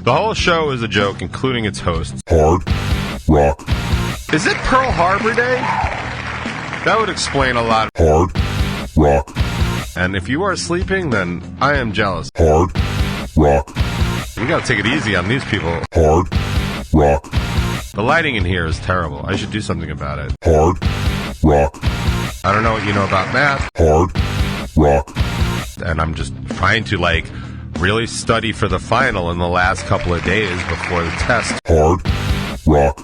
The whole show is a joke, including its hosts. Hard Rock. Is it Pearl Harbor Day? That would explain a lot. Hard Rock. And if you are sleeping, then I am jealous. Hard Rock. You gotta take it easy on these people. Hard Rock. The lighting in here is terrible. I should do something about it. Hard Rock. I don't know what you know about math. Hard Rock. And I'm just trying to, like, really study for the final in the last couple of days before the test. Hard Rock.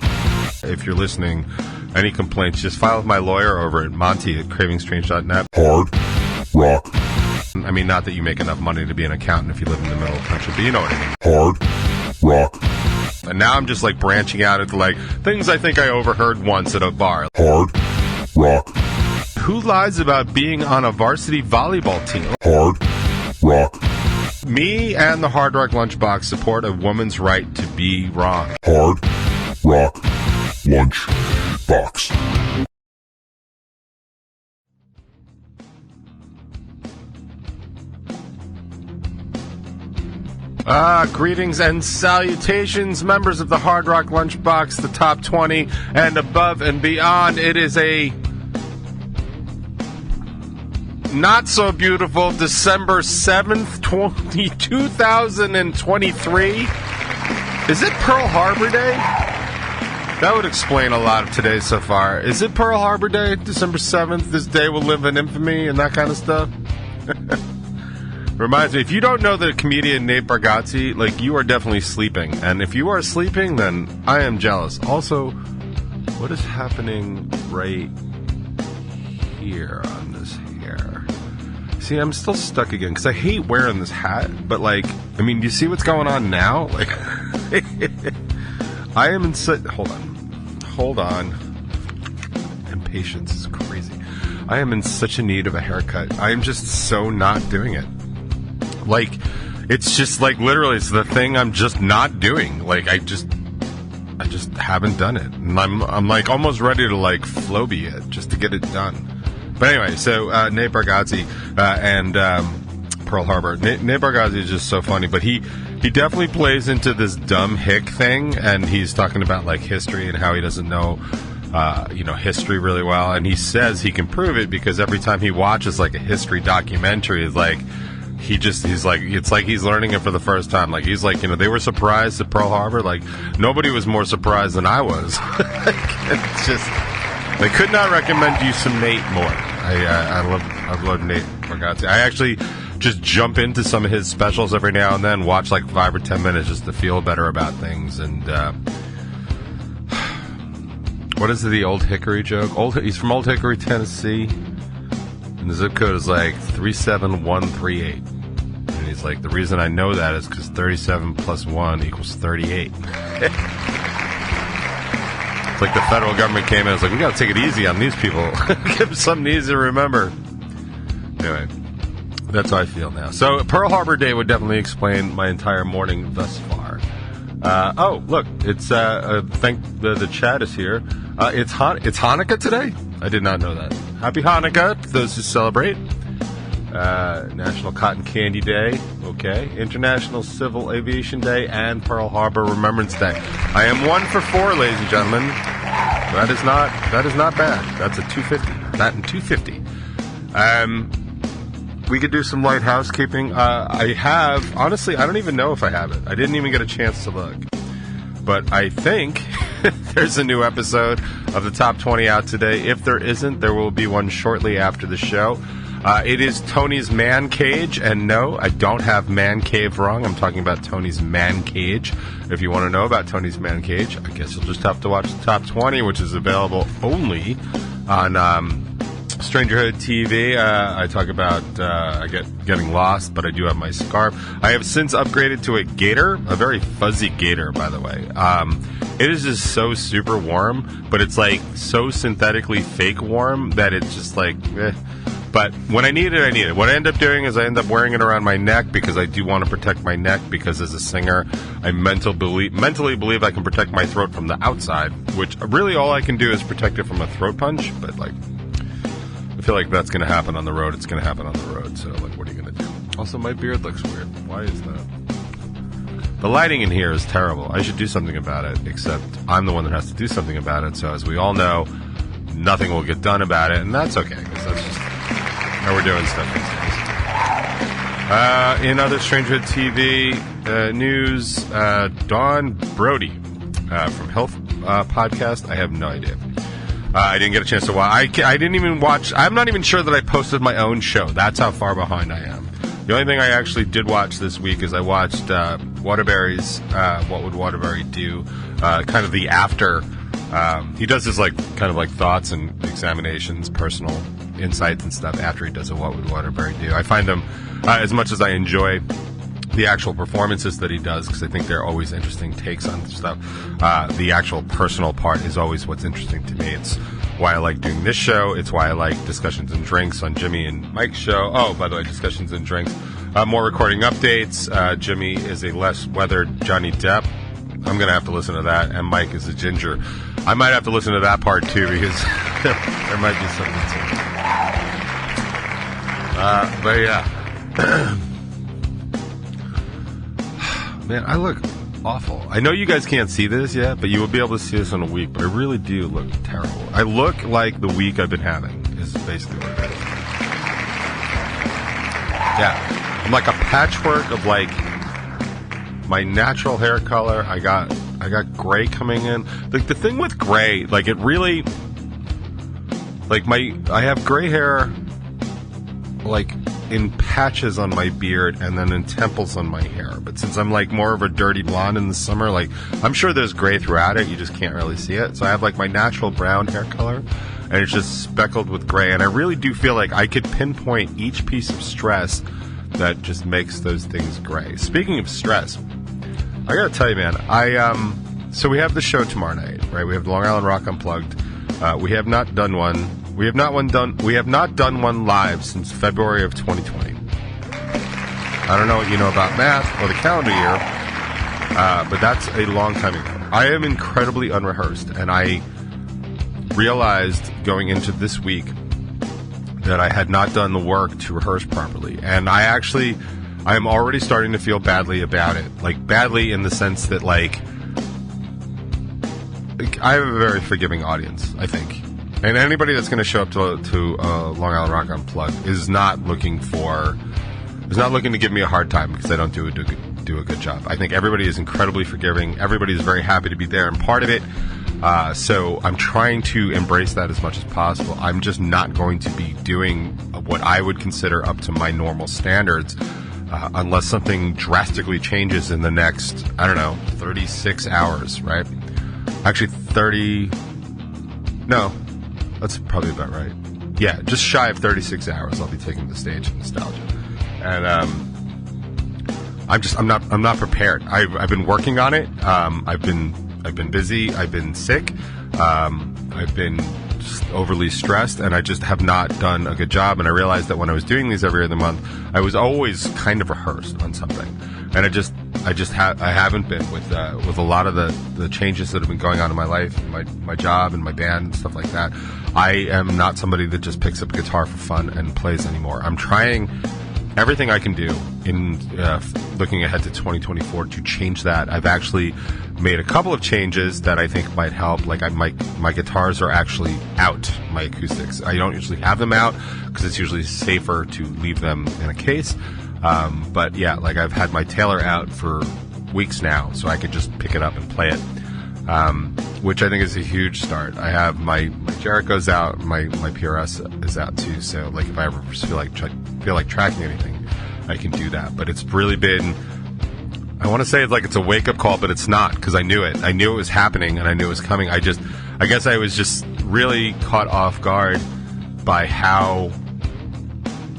If you're listening, any complaints, just file with my lawyer over at Monty@cravingstrange.net. Hard Rock. I mean, not that you make enough money to be an accountant if you live in the middle of the country, but you know what I mean. Hard Rock. And now I'm just, like, branching out into, like, things I think I overheard once at a bar. Hard Rock. Who lies about being on a varsity volleyball team? Hard Rock. Me and the Hard Rock Lunchbox support a woman's right to be wrong. Hard Rock Lunchbox. Greetings and salutations, members of the Hard Rock Lunchbox, the top 20 and above and beyond. It is a not so beautiful December 7th, 2023. Is it Pearl Harbor Day? That would explain a lot of today so far. Is it Pearl Harbor Day, December 7th? This day will live in infamy and that kind of stuff? Reminds me, if you don't know the comedian Nate Bargatze, like, you are definitely sleeping. And if you are sleeping, then I am jealous. Also, what is happening right here on this hair? See, I'm still stuck again, because I hate wearing this hat. But, like, I mean, do you see what's going on now? Like, I am in such... Hold on. Impatience is crazy. I am in such a need of a haircut. I am just so not doing it. Like, it's just, like, literally, it's the thing I'm just not doing. Like, I just haven't done it. And I'm like, almost ready to, like, Floby it, just to get it done. But anyway, so, Nate Bargatze, and, Pearl Harbor. Nate Bargatze is just so funny, but he definitely plays into this dumb hick thing, and he's talking about, like, history and how he doesn't know, history really well. And he says he can prove it because every time he watches, like, a history documentary, it's like, he's like, it's like he's learning it for the first time. Like, he's like, they were surprised at Pearl Harbor. Like, nobody was more surprised than I was. It's just, I could not recommend you some Nate more. I love Nate Bargatze. I actually just jump into some of his specials every now and then, watch like 5 or 10 minutes just to feel better about things. And, what is the Old Hickory joke? He's from Old Hickory, Tennessee. And the zip code is like 37138. And he's like, the reason I know that is because 37 plus 1 equals 38. It's like the federal government came in and was like, we got to take it easy on these people. Give them something easy to remember. Anyway, that's how I feel now. So Pearl Harbor Day would definitely explain my entire morning thus far. Look, it's thank the chat is here. It's Hanukkah today? I did not know that. Happy Hanukkah to those who celebrate. National Cotton Candy Day. Okay. International Civil Aviation Day and Pearl Harbor Remembrance Day. I am 1 for 4, ladies and gentlemen. That is not bad. That's a 250. That and 250. We could do some light housekeeping. I have, honestly, I don't even know if I have it. I didn't even get a chance to look. But I think there's a new episode of the Top 20 out today. If there isn't, there will be one shortly after the show. It is Tony's Man Cage, and no, I don't have Man Cave wrong. I'm talking about Tony's Man Cage. If you want to know about Tony's Man Cage, I guess you'll just have to watch the Top 20, which is available only on Strangerhood TV. I talk about getting lost, but I do have my scarf. I have since upgraded to a gator, a very fuzzy gator, by the way. It is just so super warm, but it's like so synthetically fake warm that it's just like, eh. But when I need it, I need it. What I end up doing is I end up wearing it around my neck because I do want to protect my neck, because as a singer, I mentally believe I can protect my throat from the outside, which really all I can do is protect it from a throat punch. But, like, I feel like that's going to happen on the road. It's going to happen on the road. So, like, what are you going to do? Also, my beard looks weird. Why is that? The lighting in here is terrible. I should do something about it, except I'm the one that has to do something about it. So as we all know, nothing will get done about it, and that's okay, because that's just how we're doing stuff these days. In other Strangehood TV news, Dawn Brody from Health Podcast. I have no idea. I didn't get a chance to watch. I didn't even watch. I'm not even sure that I posted my own show. That's how far behind I am. The only thing I actually did watch this week is I watched Waterbury's What Would Waterbury Do? Kind of the after. He does his kind of thoughts and examinations, personal insights and stuff after he does a What Would Waterbury Do? I find them, as much as I enjoy the actual performances that he does, because I think they're always interesting takes on stuff, the actual personal part is always what's interesting to me. It's why I like doing this show. It's why I like Discussions and Drinks on Jimmy and Mike's show. Oh, by the way, Discussions and Drinks. More recording updates. Jimmy is a less weathered Johnny Depp. I'm going to have to listen to that. And Mike is a ginger. I might have to listen to that part, too, because there might be something to it. But, yeah. Man, I look awful. I know you guys can't see this yet, but you will be able to see this in a week. But I really do look terrible. I look like the week I've been having, is basically what it is. Yeah. I'm like a patchwork of, my natural hair color. I got gray coming in. The thing with gray, it really, I have gray hair, in patches on my beard and then in temples on my hair. But since I'm more of a dirty blonde in the summer, I'm sure there's gray throughout it. You just can't really see it. So I have my natural brown hair color, and it's just speckled with gray. And I really do feel like I could pinpoint each piece of stress that just makes those things gray. Speaking of stress, I gotta tell you, man, so we have the show tomorrow night, right? We have the Long Island Rock Unplugged. We have not done one. We have not done one live since February of 2020. I don't know what you know about math or the calendar year, but that's a long time ago. I am incredibly unrehearsed, and I realized going into this week that I had not done the work to rehearse properly. And I am already starting to feel badly about it. Badly in the sense that, I have a very forgiving audience, I think. And anybody that's going to show up to Long Island Rock Unplugged is not looking to give me a hard time because I don't do a good job. I think everybody is incredibly forgiving. Everybody is very happy to be there and part of it. So I'm trying to embrace that as much as possible. I'm just not going to be doing what I would consider up to my normal standards unless something drastically changes in the next, 36 hours, right? Actually, that's probably about right. Yeah, just shy of 36 hours I'll be taking the stage in Nostalgia. And I'm not prepared. I've been working on it. I've been busy. I've been sick. I've been just overly stressed, and I just have not done a good job. And I realized that when I was doing these every other month, I was always kind of rehearsed on something. And I haven't been with a lot of the changes that have been going on in my life, my job and my band and stuff like that. I am not somebody that just picks up a guitar for fun and plays anymore. I'm trying everything I can do in looking ahead to 2024 to change that. I've actually made a couple of changes that I think might help. My guitars are actually out, my acoustics. I don't usually have them out because it's usually safer to leave them in a case. But yeah, I've had my Taylor out for weeks now, so I could just pick it up and play it, which I think is a huge start. I have my Jericho's out, my PRS is out too, so if I ever feel like tracking anything, I can do that. But it's really been, I want to say it's a wake-up call, but it's not, because I knew it. I knew it was happening, and I knew it was coming. I guess I was just really caught off guard by how,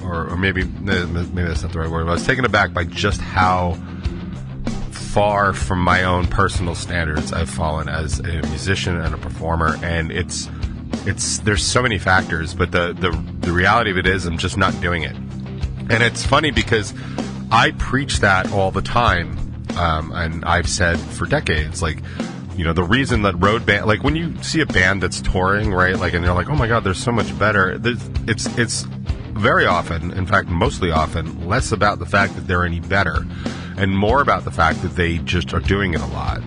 or maybe that's not the right word, but I was taken aback by just how far from my own personal standards I've fallen as a musician and a performer. And there's so many factors, but the reality of it is I'm just not doing it. And it's funny because I preach that all the time, and I've said for decades, the reason that road band, when you see a band that's touring, right, and they're oh my God, they're so much better, it's very often, in fact, mostly often, less about the fact that they're any better, and more about the fact that they just are doing it a lot.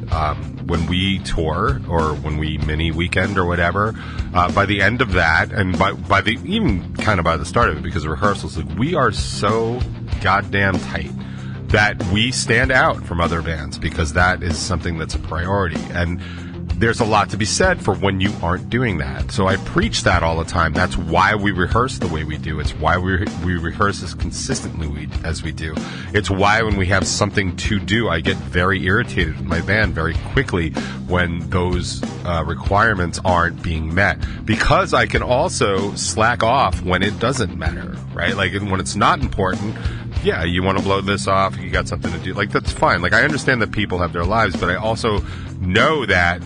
When we tour or when we mini weekend or whatever, by the end of that, and by the even kind of by the start of it, because of rehearsals, like, we are so goddamn tight that we stand out from other bands because that is something that's a priority. And there's a lot to be said for when you aren't doing that. So I preach that all the time. That's why we rehearse the way we do. It's why we rehearse as consistently as we do. It's why when we have something to do, I get very irritated with my band very quickly when those requirements aren't being met. Because I can also slack off when it doesn't matter, right? Like when it's not important, yeah, you want to blow this off, you got something to do. Like, that's fine. Like, I understand that people have their lives, but I also know that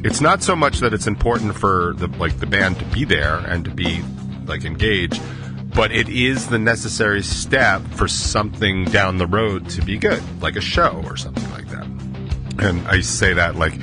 it's not so much that it's important for the band to be there and to be like engaged, but it is the necessary step for something down the road to be good, like a show or something like that. And I say that like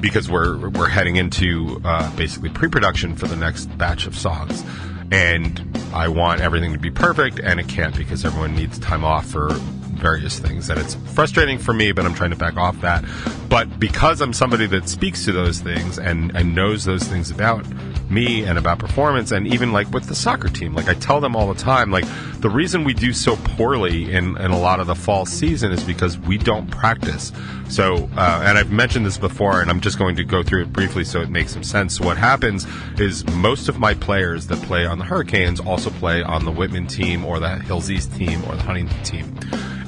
because we're heading into basically pre-production for the next batch of songs, and I want everything to be perfect, and it can't because everyone needs time off for various things, and it's frustrating for me, but I'm trying to back off that. But because I'm somebody that speaks to those things and knows those things about me and about performance, and even like with the soccer team, like I tell them all the time, like the reason we do so poorly in a lot of the fall season is because we don't practice. So, and I've mentioned this before, and I'm just going to go through it briefly so it makes some sense. So what happens is most of my players that play on the Hurricanes also play on the Whitman team or the Hills East team or the Huntington team.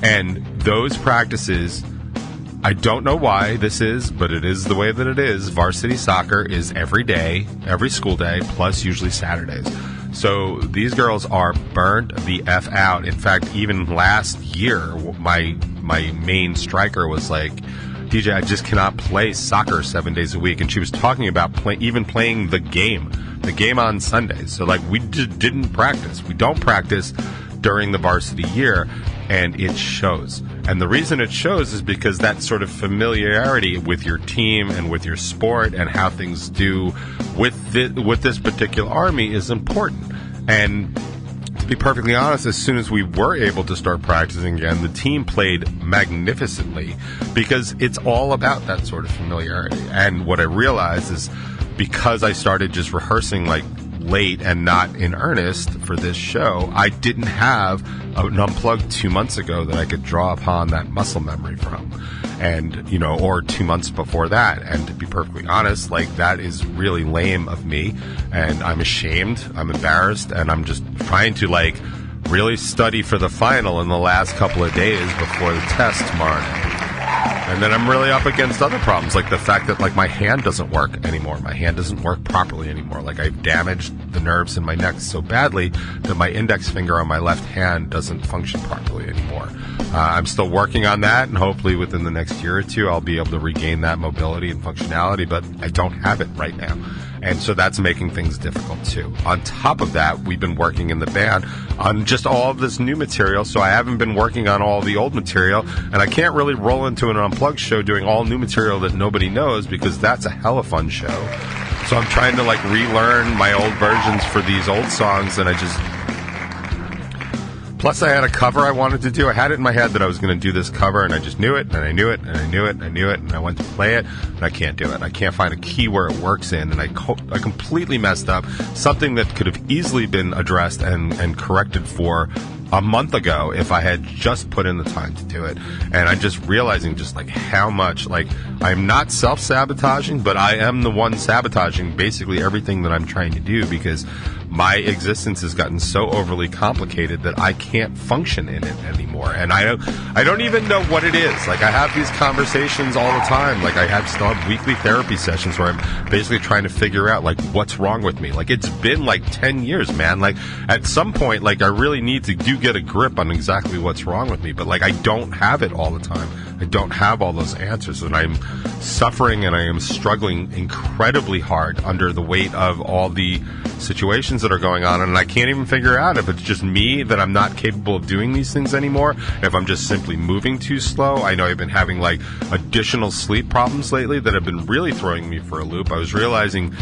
And those practices, I don't know why this is, but it is the way that it is. Varsity soccer is every day, every school day, plus usually Saturdays. So these girls are burnt the F out. In fact, even last year, my main striker was like, DJ, I just cannot play soccer 7 days a week. And she was talking about even playing the game on Sundays. So like we just didn't practice. We don't practice during the varsity year, and it shows. And the reason it shows is because that sort of familiarity with your team and with your sport and how things do with this particular army is important. And to be perfectly honest, as soon as we were able to start practicing again, the team played magnificently because it's all about that sort of familiarity. And what I realized is because I started just rehearsing like late and not in earnest for this show, I didn't have an Unplugged 2 months ago that I could draw upon that muscle memory from, and or 2 months before that. And to be perfectly honest, like that is really lame of me, and I'm ashamed, I'm embarrassed, and I'm just trying to like really study for the final in the last couple of days before the test tomorrow night. And then I'm really up against other problems, like the fact that like my hand doesn't work anymore. My hand doesn't work properly anymore. Like I've damaged the nerves in my neck so badly that my index finger on my left hand doesn't function properly anymore. I'm still working on that, and hopefully within the next year or two I'll be able to regain that mobility and functionality, but I don't have it right now. And so that's making things difficult too. On top of that, we've been working in the band on just all of this new material, so I haven't been working on all the old material, and I can't really roll into an Unplugged show doing all new material that nobody knows, because that's a hella fun show. So I'm trying to like relearn my old versions for these old songs, and plus I had a cover I wanted to do. I had it in my head that I was going to do this cover, and I just knew it, and I knew it, and I knew it, and I knew it, and I went to play it, and I can't do it. I can't find a key where it works in, and I completely messed up something that could have easily been addressed and corrected for a month ago if I had just put in the time to do it. And I'm just realizing just like how much, like, I'm not self-sabotaging, but I am the one sabotaging basically everything that I'm trying to do, because my existence has gotten so overly complicated that I can't function in it anymore. And I don't even know what it is. Like, I have these conversations all the time. Like, I still have weekly therapy sessions where I'm basically trying to figure out, like, what's wrong with me. Like, it's been like 10 years, man. Like, at some point, like, I really need to get a grip on exactly what's wrong with me. But, like, I don't have it all the time. I don't have all those answers, and I'm suffering and I am struggling incredibly hard under the weight of all the situations that are going on, and I can't even figure out if it's just me that I'm not capable of doing these things anymore, if I'm just simply moving too slow. I know I've been having like additional sleep problems lately that have been really throwing me for a loop. I was realizing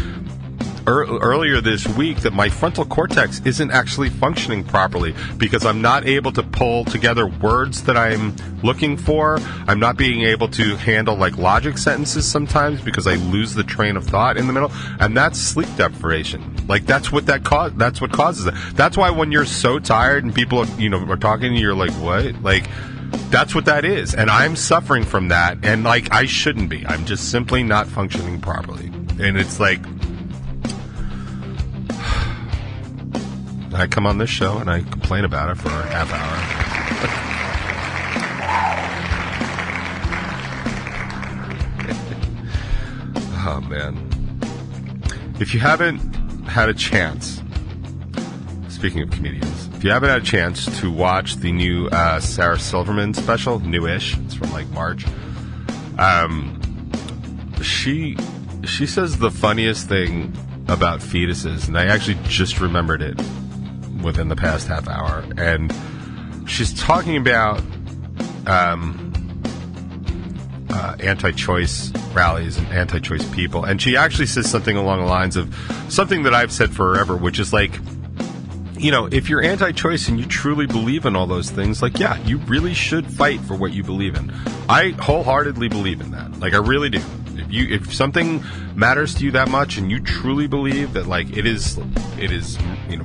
earlier this week that my frontal cortex isn't actually functioning properly because I'm not able to pull together words that I'm looking for. I'm not being able to handle like logic sentences sometimes because I lose the train of thought in the middle, and that's sleep deprivation. Like that's what causes it. That's why when you're so tired and people are talking to you, you're like, what? Like that's what that is, and I'm suffering from that, and like I shouldn't be. I'm just simply not functioning properly, and it's like I come on this show and I complain about it for a half hour. Oh man, if you haven't had a chance, speaking of comedians, if you haven't had a chance to watch the new Sarah Silverman special, newish, it's from like March, she says the funniest thing about fetuses, and I actually just remembered it within the past half hour, and she's talking about anti-choice rallies and anti-choice people, and she actually says something along the lines of something that I've said forever, which is like, if you're anti-choice and you truly believe in all those things, like, yeah, you really should fight for what you believe in. I wholeheartedly believe in that. Like, I really do. If something matters to you that much and you truly believe that, like, it is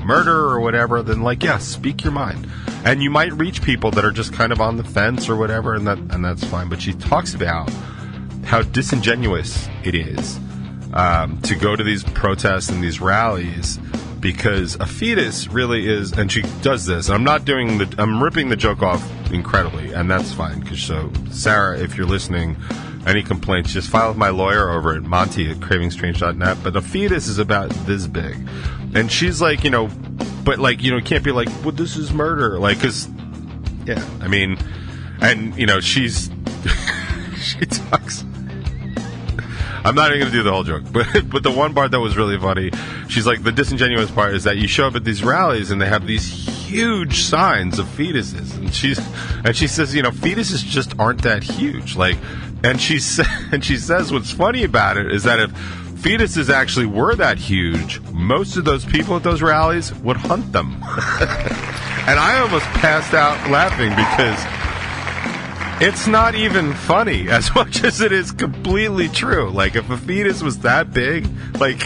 murder or whatever, then, like, yeah, speak your mind. And you might reach people that are just kind of on the fence or whatever, and that's fine. But she talks about how disingenuous it is to go to these protests and these rallies, because a fetus really is, and she does this, and I'm ripping the joke off incredibly, and that's fine, because so, Sarah, if you're listening, any complaints, just file with my lawyer over at Monty at cravingstrange.net, but a fetus is about this big, and she's like, but like, can't be like, well, this is murder, like, because, yeah, I mean, and, she's, she talks, I'm not even going to do the whole joke, but the one part that was really funny, she's like, the disingenuous part is that you show up at these rallies and they have these huge signs of fetuses, and she says, fetuses just aren't that huge, like, and she says what's funny about it is that if fetuses actually were that huge, most of those people at those rallies would hunt them. And I almost passed out laughing because it's not even funny as much as it is completely true. Like, if a fetus was that big, like,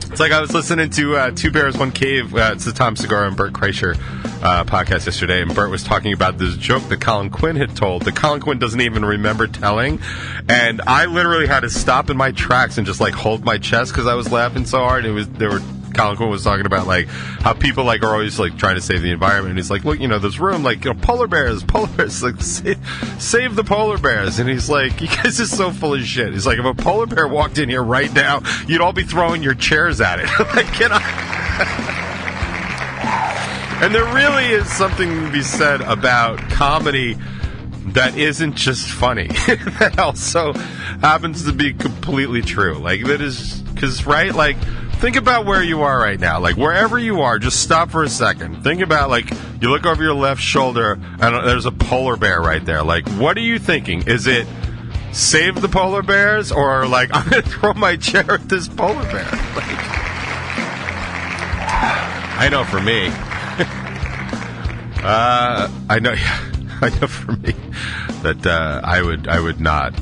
it's like I was listening to Two Bears, One Cave. It's the Tom Segura and Bert Kreischer podcast yesterday, and Bert was talking about this joke that Colin Quinn had told that Colin Quinn doesn't even remember telling, and I literally had to stop in my tracks and just like hold my chest because I was laughing so hard. Colin Quinn was talking about like how people like are always like trying to save the environment, and he's like, look, this room, like, polar bears, like, save the polar bears, and he's like, you guys are so full of shit. He's like, if a polar bear walked in here right now, you'd all be throwing your chairs at it. Like, and there really is something to be said about comedy that isn't just funny, that also happens to be completely true. Like, that is, because, right, like, think about where you are right now. Like, wherever you are, just stop for a second. Think about, like, you look over your left shoulder, and there's a polar bear right there. Like, what are you thinking? Is it save the polar bears, or, like, I'm going to throw my chair at this polar bear? Like, I know for me. I know for me that I would not.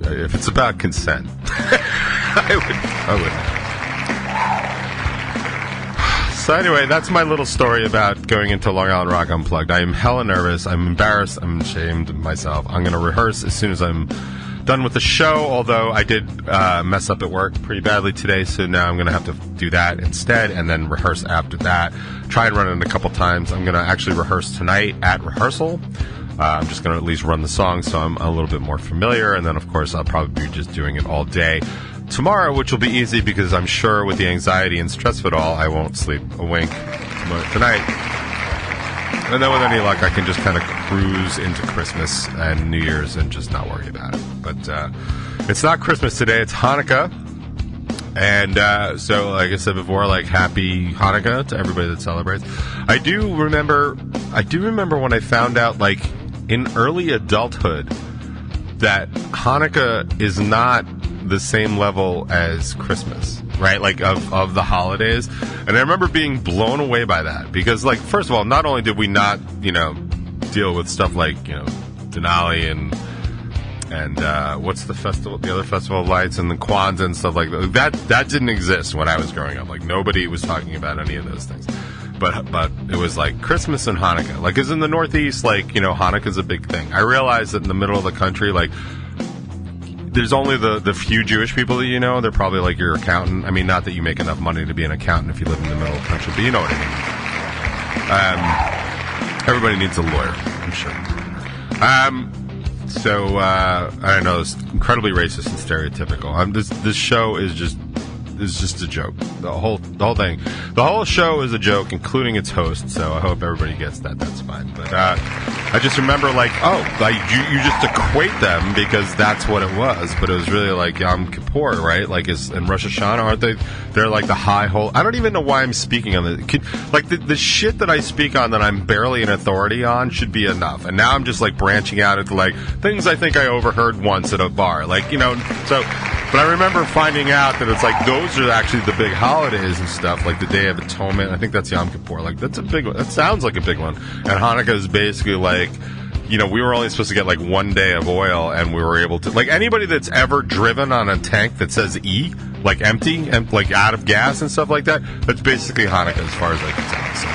If it's about consent, I would. So anyway, that's my little story about going into Long Island Rock Unplugged. I am hella nervous. I'm embarrassed. I'm ashamed of myself. I'm going to rehearse as soon as I'm done with the show, although I did mess up at work pretty badly today, so now I'm going to have to do that instead and then rehearse after that. Try and run it a couple times. I'm going to actually rehearse tonight at rehearsal. I'm just going to at least run the song so I'm a little bit more familiar, and then, of course, I'll probably be just doing it all day tomorrow, which will be easy because I'm sure with the anxiety and stress of it all, I won't sleep a wink tonight. And then with any luck, I can just kind of cruise into Christmas and New Year's and just not worry about it. But it's not Christmas today, it's Hanukkah. And so, like I said before, like, happy Hanukkah to everybody that celebrates. I do remember when I found out, like, in early adulthood, that Hanukkah is not the same level as Christmas, right? Like of the holidays. And I remember being blown away by that because, like, first of all, not only did we not, deal with stuff like, Denali and what's the festival, the other festival of lights and the Kwanzaa and stuff like that. That didn't exist when I was growing up. Like, nobody was talking about any of those things. But it was like Christmas and Hanukkah. Like, 'cause in the Northeast, like, Hanukkah's a big thing. I realized that in the middle of the country, like, there's only the few Jewish people that they're probably like your accountant. I mean, not that you make enough money to be an accountant if you live in the middle of the country, but you know what I mean. Everybody needs a lawyer, I'm sure. So I know it's incredibly racist and stereotypical. This show is just a joke. The whole thing, the whole show is a joke, including its host. So I hope everybody gets that. That's fine. But I just remember, like, you just equate them because that's what it was. But it was really like Yom Kippur, right? Like, in Rosh Hashanah, aren't they? They're like the high hole. I don't even know why I'm speaking on this. Like, the shit that I speak on that I'm barely an authority on should be enough. And now I'm just like branching out into like things I think I overheard once at a bar, like so. But I remember finding out that it's like those are actually the big holidays and stuff, like the Day of Atonement. I think that's Yom Kippur. Like, that's a big one. That sounds like a big one. And Hanukkah is basically like, we were only supposed to get like 1 day of oil, and we were able to, like, anybody that's ever driven on a tank that says E, like empty and like out of gas and stuff like that, that's basically Hanukkah as far as I can tell. So.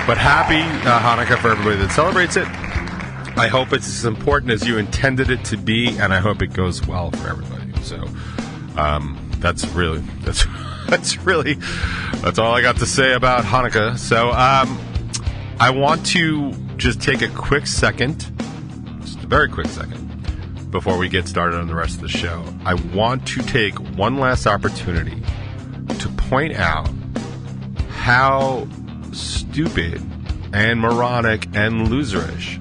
But happy Hanukkah for everybody that celebrates it. I hope it's as important as you intended it to be, and I hope it goes well for everybody. So, that's all I got to say about Hanukkah. So, I want to just take a quick second, just a very quick second, before we get started on the rest of the show. I want to take one last opportunity to point out how stupid and moronic and loserish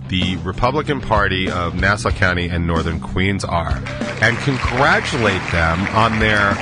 the Republican Party of Nassau County and Northern Queens are, and congratulate them on their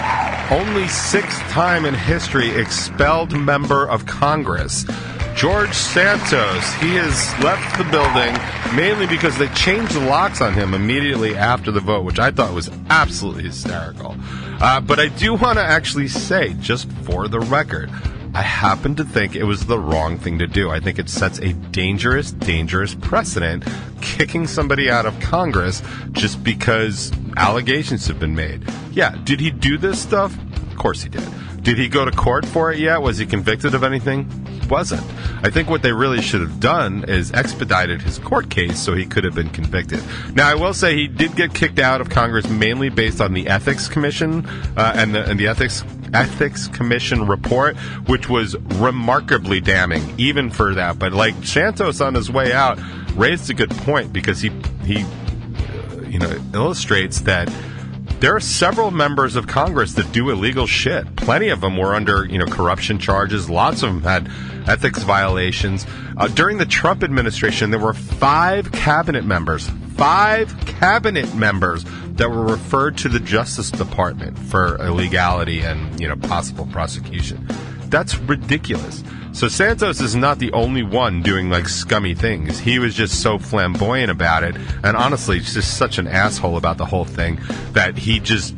only 6th time in history expelled member of Congress, George Santos. He has left the building mainly because they changed the locks on him immediately after the vote, which I thought was absolutely hysterical. But I do want to actually say, just for the record, I happen to think it was the wrong thing to do. I think it sets a dangerous, dangerous precedent, kicking somebody out of Congress just because allegations have been made. Yeah, did he do this stuff? Of course he did. Did he go to court for it yet? Was he convicted of anything? He wasn't. I think what they really should have done is expedited his court case so he could have been convicted. Now, I will say he did get kicked out of Congress mainly based on the Ethics Commission and the Ethics Commission report, which was remarkably damning, even for that. But like Santos on his way out raised a good point because he illustrates that there are several members of Congress that do illegal shit. Plenty of them were under, corruption charges. Lots of them had ethics violations. During the Trump administration, there were 5 cabinet members that were referred to the Justice Department for illegality and, possible prosecution. That's ridiculous. So Santos is not the only one doing, like, scummy things. He was just so flamboyant about it, and honestly, just such an asshole about the whole thing that he just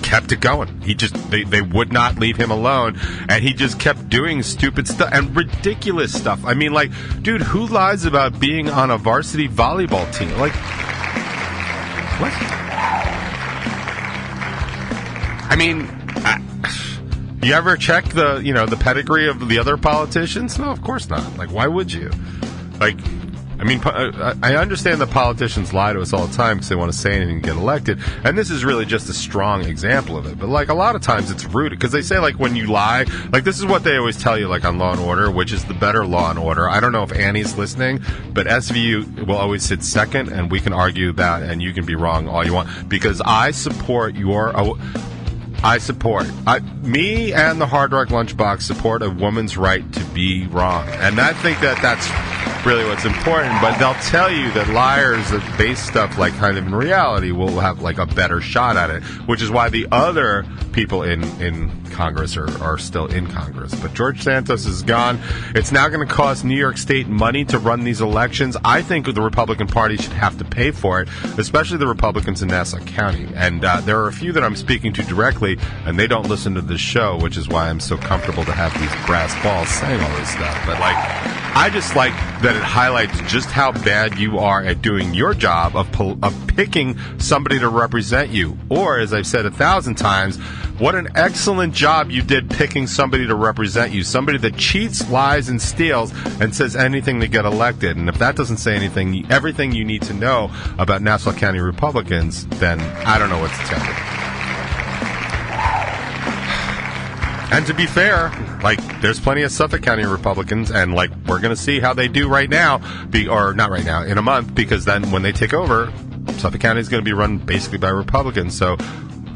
kept it going. They would not leave him alone, and he just kept doing stupid stuff and ridiculous stuff. I mean, like, dude, who lies about being on a varsity volleyball team? Like, what? I mean, you ever check the pedigree of the other politicians? No, of course not. Like, why would you? Like, I mean, I understand that politicians lie to us all the time because they want to say anything and get elected, and this is really just a strong example of it. But, like, a lot of times it's rude because they say, like, when you lie, like, this is what they always tell you, like, on Law & Order, which is the better Law & Order. I don't know if Annie's listening, but SVU will always sit second, and we can argue that, and you can be wrong all you want, because I support me and the Hard Rock Lunchbox support a woman's right to be wrong. And I think that's really what's important. But they'll tell you that liars that base stuff like kind of in reality will have like a better shot at it, which is why the other people in Congress are still in Congress. But George Santos is gone. It's now going to cost New York State money to run these elections. I think the Republican Party should have to pay for it, especially the Republicans in Nassau County. And there are a few that I'm speaking to directly, and they don't listen to this show, which is why I'm so comfortable to have these brass balls saying all this stuff. But like, I just like that it highlights just how bad you are at doing your job of picking somebody to represent you. Or, as I've said 1,000 times, what an excellent job you did picking somebody to represent you. Somebody that cheats, lies, and steals and says anything to get elected. And if that doesn't say anything, everything you need to know about Nassau County Republicans, then I don't know what to tell you. And to be fair, like, there's plenty of Suffolk County Republicans, and, like, we're going to see how they do right now, or not right now, in a month, because then when they take over, Suffolk County is going to be run basically by Republicans, so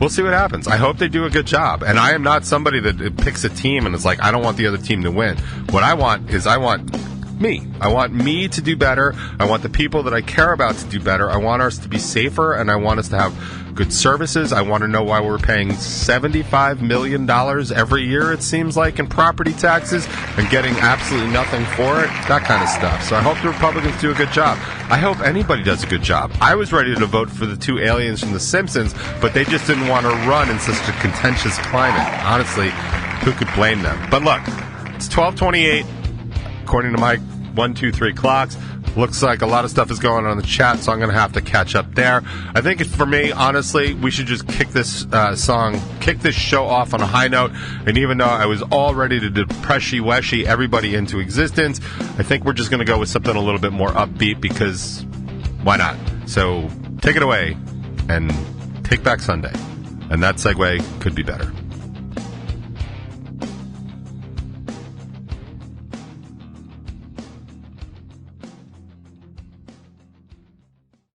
we'll see what happens. I hope they do a good job, and I am not somebody that picks a team and is like, I don't want the other team to win. What I want is I want me to do better. I want the people that I care about to do better. I want us to be safer, and I want us to have good services. I want to know why we're paying $75 million every year, it seems like, in property taxes and getting absolutely nothing for it, that kind of stuff. So I hope the Republicans do a good job. I hope anybody does a good job. I was ready to vote for the two aliens from The Simpsons, but they just didn't want to run in such a contentious climate. Honestly, who could blame them? But look, it's 12:28, according to my 1, 2, 3 clocks. Looks like a lot of stuff is going on in the chat, so I'm going to have to catch up there. I think for me, honestly, we should just kick this show off on a high note. And even though I was all ready to depressy-weshy everybody into existence, I think we're just going to go with something a little bit more upbeat, because why not? So take it away and take back Sunday. And that segue could be better.